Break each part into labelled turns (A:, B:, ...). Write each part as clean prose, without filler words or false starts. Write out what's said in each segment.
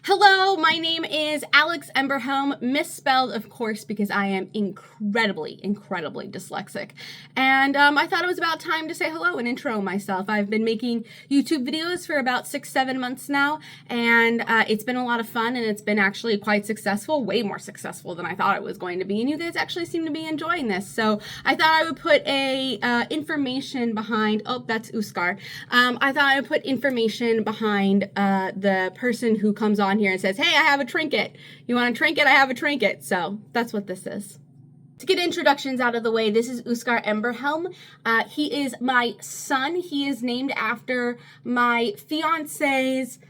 A: Hello, my name is Aelx Emberhelm, misspelled, of course, because I am incredibly dyslexic. And I thought it was about time to say hello and intro myself. I've been making YouTube videos for about 6-7 months now, and it's been a lot of fun, and it's been actually quite successful, way more successful than I thought it was going to be, and you guys actually seem to be enjoying this. So I thought I would put a information behind, oh, that's Uskar. I thought I would put information behind the person who comes on here and says, hey, I have a trinket. You want a trinket? I have a trinket. So that's what this is. To get introductions out of the way, this is Uskar Emberhelm. He is my son. He is named after my fiance's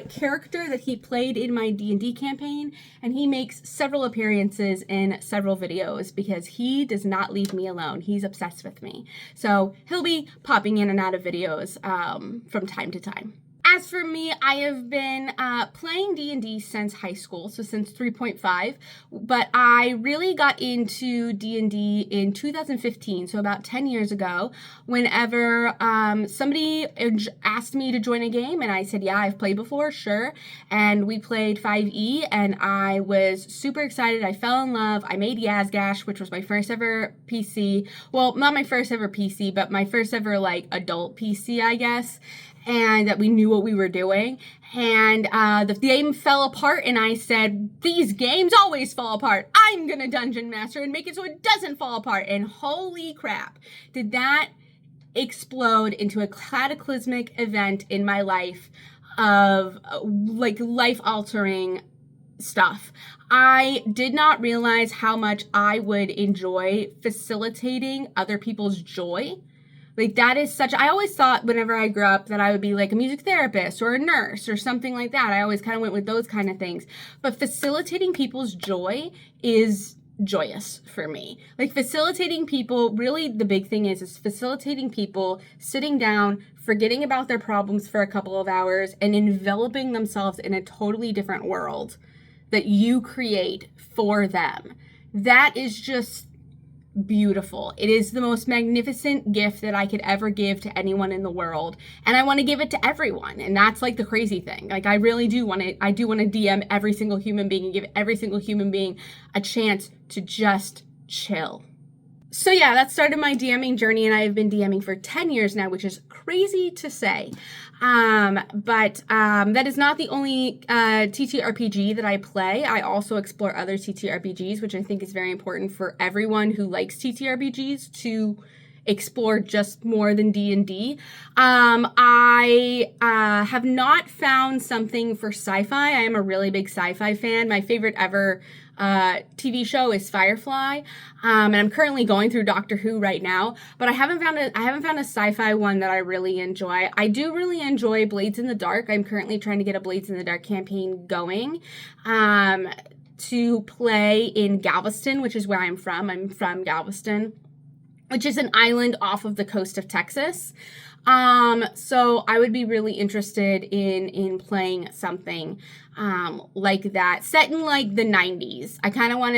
A: character that he played in my D&D campaign, and he makes several appearances in several videos because he does not leave me alone. He's obsessed with me. So he'll be popping in and out of videos from time to time. As for me, I have been playing D&D since high school, so since 3.5, but I really got into D&D in 2015, so about 10 years ago, whenever somebody asked me to join a game, and I said, yeah, I've played before, sure, and we played 5e, and I was super excited. I fell in love. I made Yazgash, which was my first ever PC, well, not my first ever PC, but my first ever, like, adult PC, I guess, and that we knew what we were doing, and the game fell apart, and I said, these games always fall apart. I'm gonna dungeon master and make it so it doesn't fall apart, and holy crap, did that explode into a cataclysmic event in my life of, like, life-altering stuff. I did not realize how much I would enjoy facilitating other people's joy. Like, that is such, I always thought whenever I grew up that I would be like a music therapist or a nurse or something like that. I always kind of went with those kind of things. But facilitating people's joy is joyous for me. Like, facilitating people, really the big thing is facilitating people sitting down, forgetting about their problems for a couple of hours, and enveloping themselves in a totally different world that you create for them. That is just beautiful. It is the most magnificent gift that I could ever give to anyone in the world, and I want to give it to everyone. And that's like the crazy thing. Like, I really do want to. I do want to DM every single human being and give every single human being a chance to just chill. So yeah, that started my DMing journey, and I have been DMing for 10 years now, which is crazy to say. But that is not the only TTRPG that I play. I also explore other TTRPGs, which I think is very important for everyone who likes TTRPGs to explore just more than D&D. I have not found something for sci-fi. I am a really big sci-fi fan. My favorite ever TV show is Firefly, and I'm currently going through Doctor Who right now, but I haven't found a sci-fi one that I really enjoy. I do really enjoy Blades in the Dark. I'm currently trying to get a Blades in the Dark campaign going to play in Galveston, which is where I'm from. I'm from Galveston, which is an island off of the coast of Texas. So I would be really interested in playing something like that, set in like the 90s. I kind of want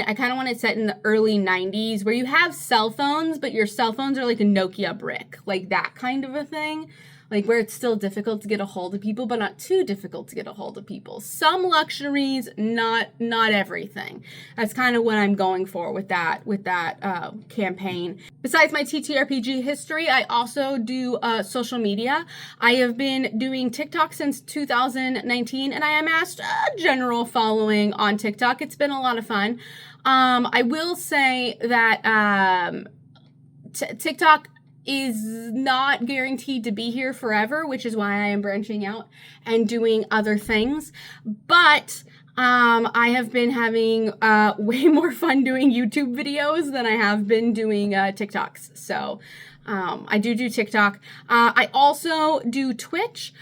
A: it set in the early 90s where you have cell phones, but your cell phones are like a Nokia brick, like that kind of a thing. Like, where it's still difficult to get a hold of people, but not too difficult to get a hold of people. Some luxuries, not everything. That's kind of what I'm going for with that campaign. Besides my TTRPG history, I also do social media. I have been doing TikTok since 2019, and I amassed a general following on TikTok. It's been a lot of fun. I will say that TikTok is not guaranteed to be here forever, which is why I am branching out and doing other things. But I have been having way more fun doing YouTube videos than I have been doing TikToks. So I do TikTok. I also do Twitch.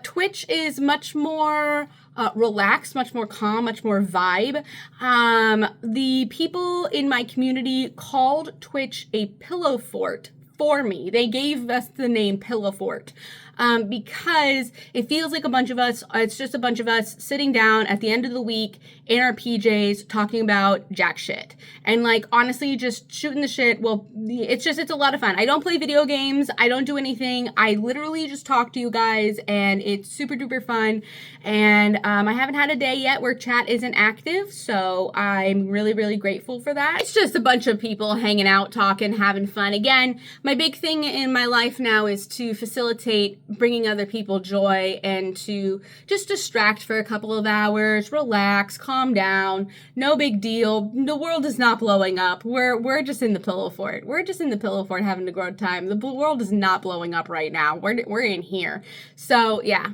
A: Twitch is much more relaxed, much more calm, much more vibe. The people in my community called Twitch a pillow fort for me. They gave us the name Pillow Fort. because it feels like a bunch of us, it's just a bunch of us sitting down at the end of the week in our PJs talking about jack shit. And like, honestly, just shooting the shit. Well, it's a lot of fun. I don't play video games. I don't do anything. I literally just talk to you guys, and it's super duper fun. And I haven't had a day yet where chat isn't active, so I'm really, really grateful for that. It's just a bunch of people hanging out, talking, having fun. Again, my big thing in my life now is to facilitate bringing other people joy and to just distract for a couple of hours, relax, calm down. No big deal. The world is not blowing up. We're just in the pillow fort. We're just in the pillow fort having a good time. The world is not blowing up right now. We're in here. So yeah.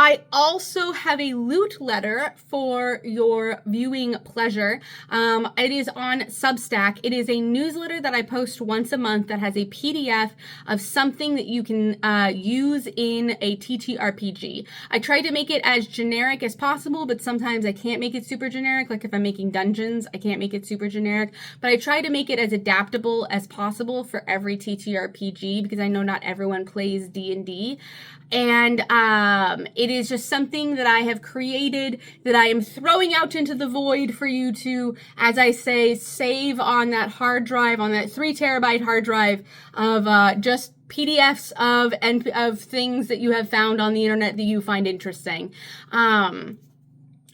A: I also have a loot letter for your viewing pleasure. It is on Substack. It is a newsletter that I post once a month that has a PDF of something that you can use in a TTRPG. I try to make it as generic as possible, but sometimes I can't make it super generic. Like if I'm making dungeons, I can't make it super generic, but I try to make it as adaptable as possible for every TTRPG because I know not everyone plays D&D. And it is just something that I have created that I am throwing out into the void for you to, as I say, save on that hard drive, on that 3 terabyte hard drive of just PDFs of things that you have found on the internet that you find interesting.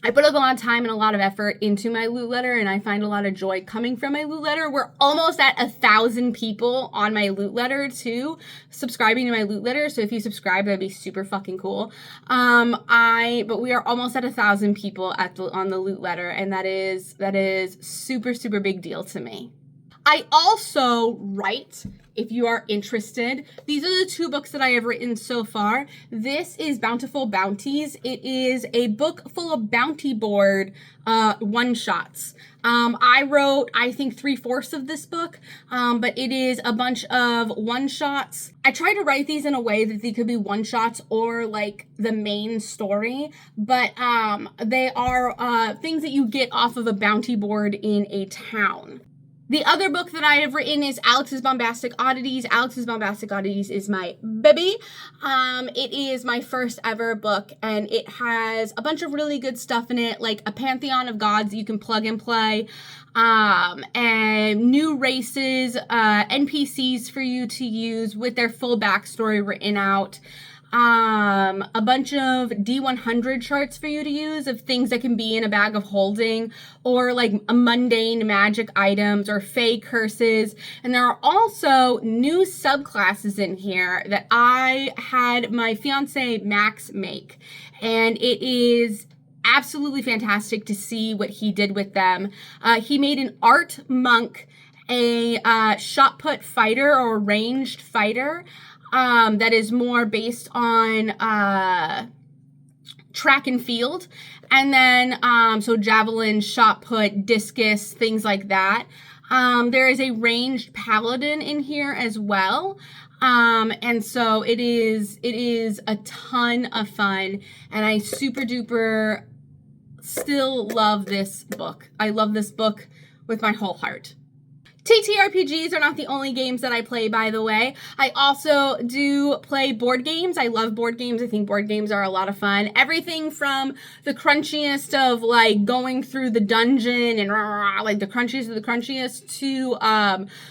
A: I put a lot of time and a lot of effort into my loot letter, and I find a lot of joy coming from my loot letter. We're almost at 1,000 people on my loot letter too, subscribing to my loot letter. So if you subscribe, that'd be super fucking cool. But we are almost at 1,000 people on the loot letter, and that is super, super big deal to me. I also write, if you are interested. These are the 2 books that I have written so far. This is Bountiful Bounties. It is a book full of bounty board one-shots. I wrote, I think, 3/4 of this book, but it is a bunch of one-shots. I try to write these in a way that they could be one-shots or like the main story, but they are things that you get off of a bounty board in a town. The other book that I have written is Alex's Bombastic Oddities. Alex's Bombastic Oddities is my baby. It is my first ever book, and it has a bunch of really good stuff in it, like a pantheon of gods you can plug and play, and new races, NPCs for you to use with their full backstory written out. A bunch of D100 charts for you to use of things that can be in a bag of holding, or like a mundane magic items or fey curses. And there are also new subclasses in here that I had my fiance Max make, and it is absolutely fantastic to see what he did with them. He made an art monk, a shot put fighter or ranged fighter, that is more based on track and field, and then so javelin, shot put, discus, things like that. There is a ranged paladin in here as well, and so it is a ton of fun, and I super duper still love this book. I love this book with my whole heart. TTRPGs are not the only games that I play, by the way. I also do play board games. I love board games. I think board games are a lot of fun. Everything from the crunchiest of like going through the dungeon and like the crunchiest of the crunchiest to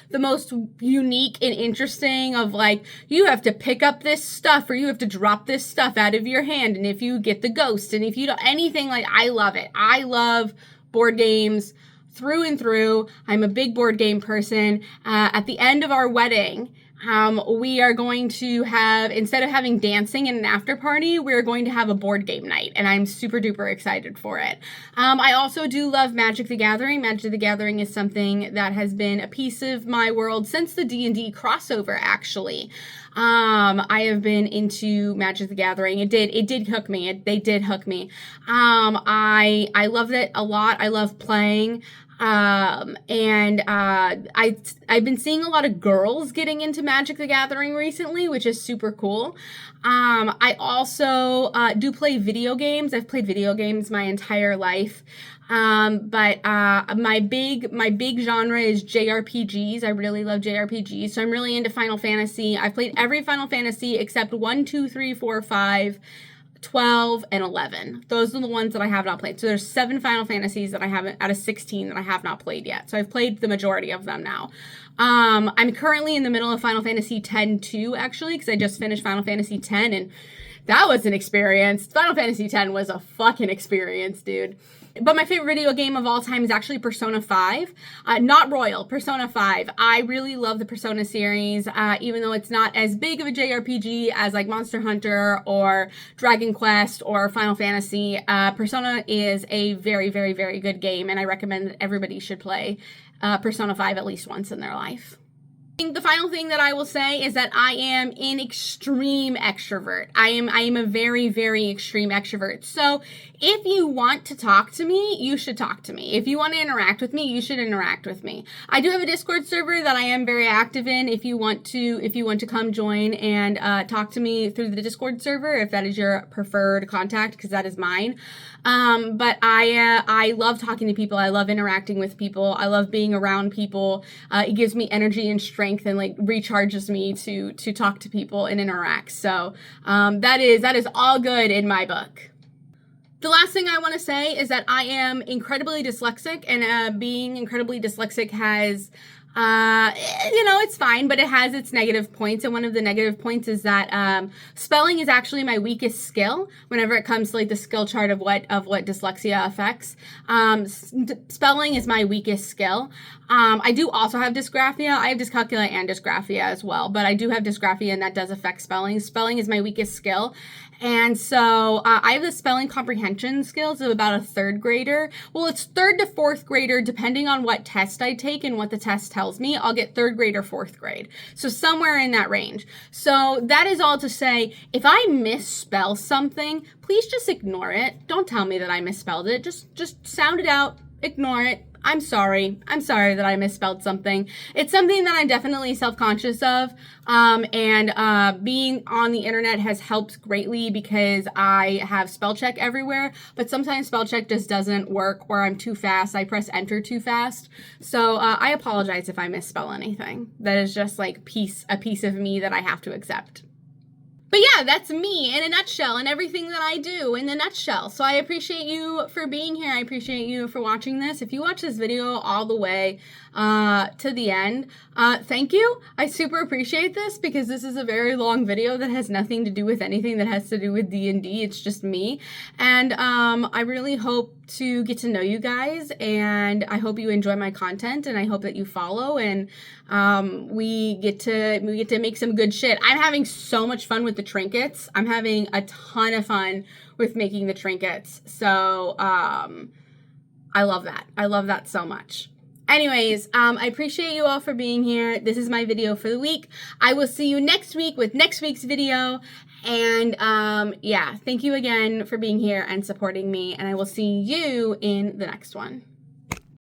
A: the most unique and interesting of like, you have to pick up this stuff or you have to drop this stuff out of your hand, and if you get the ghost, and if you don't, anything, like, I love it. I love board games through and through. I'm a big board game person. At the end of our wedding, we are going to have, instead of having dancing and an after party, we're going to have a board game night, and I'm super duper excited for it. I also do love Magic the Gathering. Magic the Gathering is something that has been a piece of my world since the D&D crossover, actually. I have been into Magic the Gathering. It did hook me. They did hook me. I loved it a lot. I love playing. I've been seeing a lot of girls getting into Magic the Gathering recently, which is super cool. I also do play video games. I've played video games my entire life. But my big genre is JRPGs. I really love JRPGs. So I'm really into Final Fantasy. I've played every Final Fantasy except 1, 2, 3, 4, 5, 12, and 11. Those are the ones that I have not played. So there's 7 Final Fantasies that I haven't, out of 16 that I have not played yet. So I've played the majority of them now. I'm currently in the middle of Final Fantasy X-2, actually, because I just finished Final Fantasy X, and that was an experience. Final Fantasy X was a fucking experience, dude. But my favorite video game of all time is actually Persona 5. Not Royal, Persona 5. I really love the Persona series, even though it's not as big of a JRPG as like Monster Hunter or Dragon Quest or Final Fantasy. Persona is a very, very, very good game, and I recommend that everybody should play Persona 5 at least once in their life. The final thing that I will say is that I am an extreme extrovert. I am a very, very extreme extrovert. So if you want to talk to me, you should talk to me. If you want to interact with me, you should interact with me. I do have a Discord server that I am very active in. If you want to come join and talk to me through the Discord server, if that is your preferred contact, because that is mine. But I love talking to people. I love interacting with people. I love being around people. It gives me energy and strength and like recharges me to talk to people and interact. So that is all good in my book. The last thing I want to say is that I am incredibly dyslexic, and being incredibly dyslexic has it's fine, but it has its negative points. And one of the negative points is that spelling is actually my weakest skill whenever it comes to like the skill chart of what dyslexia affects. Spelling is my weakest skill. I do also have dysgraphia. I have dyscalculia and dysgraphia as well, but I do have dysgraphia, and that does affect spelling. Spelling is my weakest skill. And so I have the spelling comprehension skills of about a 3rd grader. Well, it's 3rd to 4th grader, depending on what test I take and what the test tells me. I'll get 3rd grade or 4th grade. So somewhere in that range. So that is all to say, if I misspell something, please just ignore it. Don't tell me that I misspelled it. Just sound it out. Ignore it. I'm sorry. I'm sorry that I misspelled something. It's something that I'm definitely self-conscious of. And being on the internet has helped greatly because I have spell check everywhere, but sometimes spell check just doesn't work, or I'm too fast. I press enter too fast. So I apologize if I misspell anything. That is just like a piece of me that I have to accept. But yeah, that's me in a nutshell, and everything that I do in a nutshell. So I appreciate you for being here. I appreciate you for watching this. If you watch this video all the way to the end, thank you. I super appreciate this because this is a very long video that has nothing to do with anything that has to do with D&D. It's just me. And I really hope to get to know you guys, and I hope you enjoy my content, and I hope that you follow, and we get to make some good shit. I'm having so much fun with the trinkets. I'm having a ton of fun with making the trinkets. So I love that. I love that so much. Anyways, I appreciate you all for being here. This is my video for the week. I will see you next week with next week's video. And yeah, thank you again for being here and supporting me. And I will see you in the next one.